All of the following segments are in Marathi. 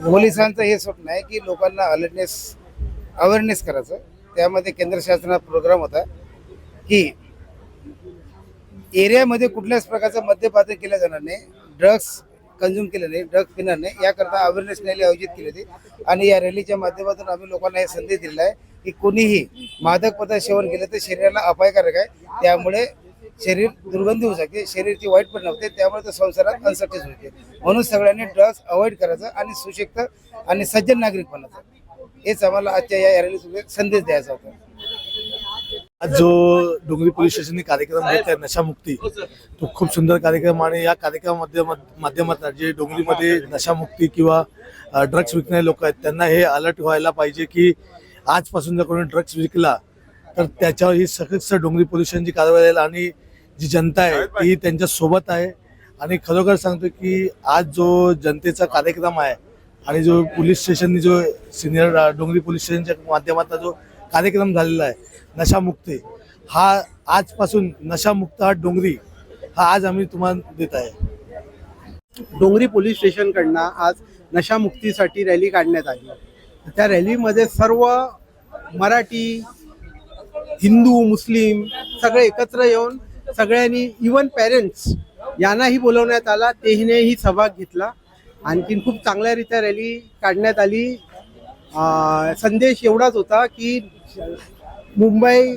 पोलिसांचं हे स्वप्न आहे की लोकांना अवेअरनेस करायचं. त्यामध्ये केंद्र शासनाचा प्रोग्राम होता की एरियामध्ये कुठल्याच प्रकारचं मद्यपान केलं जाणार नाही, ड्रग्स कंझ्युम केले नाही, ड्रग्स पिणार नाही, याकरता अवेअरनेस रॅली आयोजित केली होती. आणि या रॅलीच्या माध्यमातून आम्ही लोकांना हे संदेश दिलेला आहे की कोणीही मादक पदार्थ सेवन केलं तर शरीराला अपायकारक आहे. त्यामुळे शरीर दुर्गंधी होऊ शकते, शरीराची वाईट पण होते, त्यामुळे तो संसारात अनसक्सेस होते. म्हणून सगळ्यांनी ड्रग्स अवॉइड करायचं आणि सुशिक्त आणि सज्जन नागरिक बनायचं, हेच आम्हाला आजच्या या रॅलीसोबत संदेश द्यायचा होता. आज जो डोंगरी पोलीस स्टेशनने कार्यक्रम घेतलाय नशामुक्ती, तो खूप सुंदर कार्यक्रम. आणि या कार्यक्रमामध्ये माध्यमातून जे डोंगरीमध्ये नशामुक्ती किंवा ड्रग्स विकणारे लोक आहेत त्यांना हे अलर्ट व्हायला पाहिजे की आजपासून जर कोणी ड्रग्स विकला तर त्याच्यावर ही सक्त डोंगरी पोलीस स्टेशनची कारवाई राहील. आणि जी जनता आहे ती त्यांच्या सोबत आहे. आणि खरोखर सांगतो की आज जो जनतेचा कार्यक्रम आहे आणि जो पोलीस स्टेशननी जो सिनियर डोंगरी पोलीस स्टेशनच्या माध्यमातून जो कार्यक्रम झालेला आहे नशामुक्ती, हा आजपासून नशामुक्त हा डोंगरी हा आज आम्ही तुम्हाला देत आहे. डोंगरी पोलीस स्टेशनकडनं आज नशामुक्तीसाठी रॅली काढण्यात आली. त्या रॅलीमध्ये सर्व मराठी, हिंदू, मुस्लिम सगळे एकत्र येऊन सगळ्यांनी, इवन पेरेंट्स यांनाही बोलवण्यात आला, तेहीनेही सहभाग घेतला. आणखीन खूप चांगल्यारीत्या रॅली काढण्यात आली. संदेश एवढाच होता की मुंबई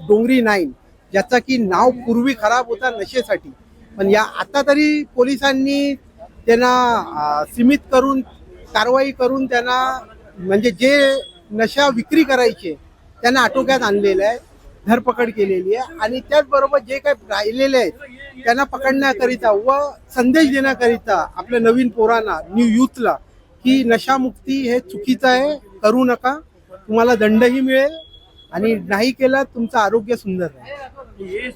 डोंगरी 9 ज्याचा की नाव पूर्वी खराब होता नशेसाठी, पण या आता तरी पोलिसांनी त्यांना सीमित करून कारवाई करून त्यांना म्हणजे जे नशा विक्री करायचे त्यांना आटोक्यात आणलेलं आहे, धरपकड केलेली आहे. आणि त्याचबरोबर जे काही राहिलेले आहेत त्यांना पकडण्याकरिता व संदेश देण्याकरिता आपल्या नवीन पोरांना, न्यू यूथला, की नशामुक्ती हे चुकीचं आहे, करू नका, तुम्हाला दंडही मिळेल आणि नाही केला तुमचं आरोग्य सुंदर राहील.